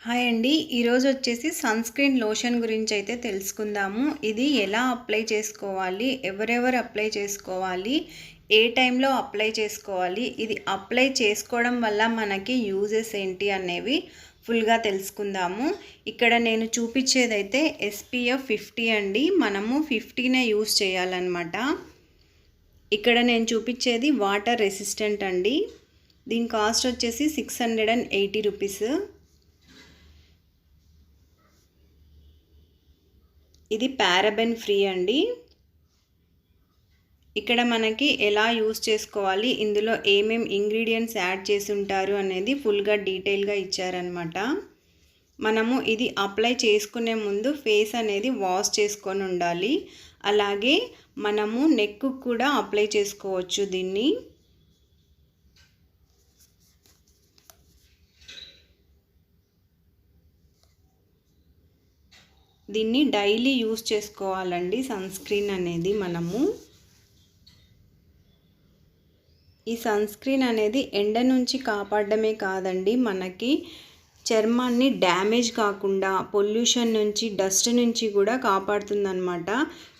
Hi అండి. ఈరోజు వచ్చేసి సన్ స్క్రీన్ లోషన్ గురించి అయితే తెలుసుకుందాము. ఇది ఎలా అప్లై చేసుకోవాలి, ఎవరెవరు అప్లై చేసుకోవాలి, ఏ టైంలో అప్లై చేసుకోవాలి, ఇది అప్లై చేసుకోవడం వల్ల మనకి యూజెస్ ఏంటి అనేవి ఫుల్గా తెలుసుకుందాము. ఇక్కడ నేను చూపించేదైతే SPF 50 అండి. మనము 50నే యూజ్ చేయాలన్నమాట. ఇక్కడ నేను చూపించేది వాటర్ రెసిస్టెంట్ అండి. దీని కాస్ట్ వచ్చేసి 680 రూపీస్. ఇది పారాబెన్ ఫ్రీ అండి. ఇక్కడ మనకి ఎలా యూస్ చేసుకోవాలి, ఇందులో ఏమేం ఇంగ్రీడియంట్స్ యాడ్ చేసి ఉంటారు అనేది ఫుల్గా డీటెయిల్గా ఇచ్చారనమాట. మనము ఇది అప్లై చేసుకునే ముందు ఫేస్ అనేది వాష్ చేసుకొని ఉండాలి. అలాగే మనము నెక్కు కూడా అప్లై చేసుకోవచ్చు దీన్ని. దీన్ని డైలీ యూస్ చేసుకోవాలండి సన్ స్క్రీన్ అనేది. మనము ఈ సన్ స్క్రీన్ అనేది ఎండ నుంచి కాపాడమే కాదండి, మనకి చర్మాన్ని డ్యామేజ్ కాకుండా పొల్యూషన్ నుంచి, డస్ట్ నుంచి కూడా కాపాడుతుందన్నమాట.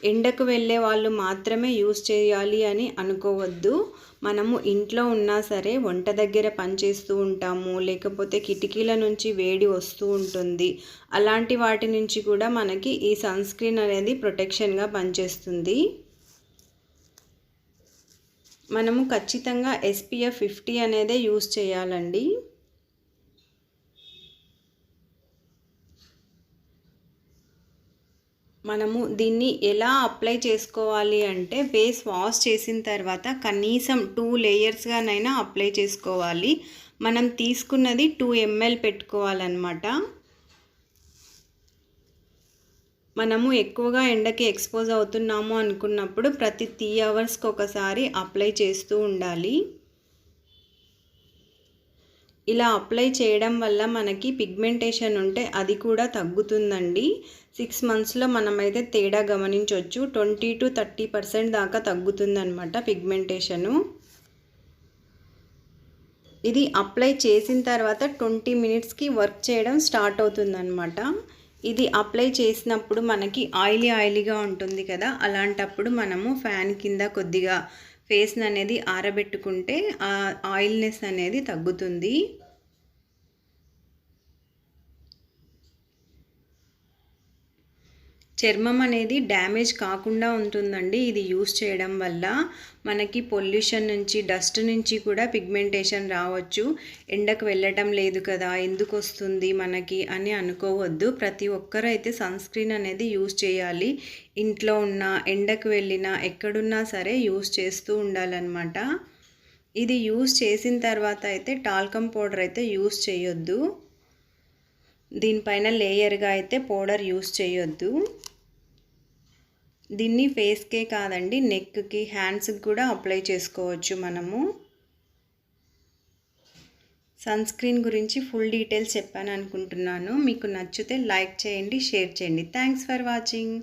ఎండకు వెళ్ళే వాళ్ళు మాత్రమే యూస్ చేయాలి అని అనుకోవద్దు. మనము ఇంట్లో ఉన్నా సరే వంట దగ్గర పనిచేస్తూ ఉంటాము, లేకపోతే కిటికీల నుంచి వేడి వస్తూ ఉంటుంది. అలాంటి వాటి నుంచి కూడా మనకి ఈ సన్ స్క్రీన్ అనేది ప్రొటెక్షన్గా పనిచేస్తుంది. మనము ఖచ్చితంగా SPF 50 అనేదే యూస్ చేయాలండి. మనము దీన్ని ఎలా అప్లై చేసుకోవాలి అంటే, ఫేస్ వాష్ చేసిన తర్వాత కనీసం 2 లేయర్స్గానైనా అప్లై చేసుకోవాలి. మనం తీసుకున్నది 2 ml పెట్టుకోవాలన్నమాట. మనము ఎక్కువగా ఎండకి ఎక్స్పోజ్ అవుతున్నాము అనుకున్నప్పుడు ప్రతి 3 అవర్స్కి ఒకసారి అప్లై చేస్తూ ఉండాలి. ఇలా అప్లై చేయడం వల్ల మనకి పిగ్మెంటేషన్ ఉంటే అది కూడా తగ్గుతుందండి. 6 మంత్స్లో మనమైతే తేడా గమనించవచ్చు. 20 to 30% దాకా తగ్గుతుందన్నమాట పిగ్మెంటేషను. ఇది అప్లై చేసిన తర్వాత 20 మినిట్స్కి వర్క్ చేయడం స్టార్ట్ అవుతుందన్నమాట. ఇది అప్లై చేసినప్పుడు మనకి ఆయిలీగా ఉంటుంది కదా, అలాంటప్పుడు మనము ఫ్యాన్ కింద కొద్దిగా ఫేస్ని అనేది ఆరబెట్టుకుంటే ఆ ఆయిల్నెస్ అనేది తగ్గుతుంది. చర్మం అనేది డ్యామేజ్ కాకుండా ఉంటుందండి ఇది యూస్ చేయడం వల్ల. మనకి పొల్యూషన్ నుంచి, డస్ట్ నుంచి కూడా పిగ్మెంటేషన్ రావచ్చు. ఎండకు వెళ్ళటం లేదు కదా, ఎందుకు వస్తుంది మనకి అని అనుకోవద్దు. ప్రతి ఒక్కరు అయితే సన్ స్క్రీన్ అనేది యూస్ చేయాలి. ఇంట్లో ఉన్న, ఎండకు వెళ్ళినా, ఎక్కడున్నా సరే యూస్ చేస్తూ ఉండాలన్నమాట. ఇది యూస్ చేసిన తర్వాత అయితే టాల్కమ్ పౌడర్ అయితే యూస్ చేయొద్దు. దీనిపైన లేయర్గా అయితే పౌడర్ యూస్ చేయొద్దు. దీన్ని ఫేస్కే కాదండి, నెక్కి, హ్యాండ్స్కి కూడా అప్లై చేసుకోవచ్చు మనము. సన్ స్క్రీన్ గురించి ఫుల్ డీటెయిల్స్ చెప్పాను అనుకుంటున్నాను. మీకు నచ్చితే లైక్ చేయండి, షేర్ చేయండి. Thanks for watching.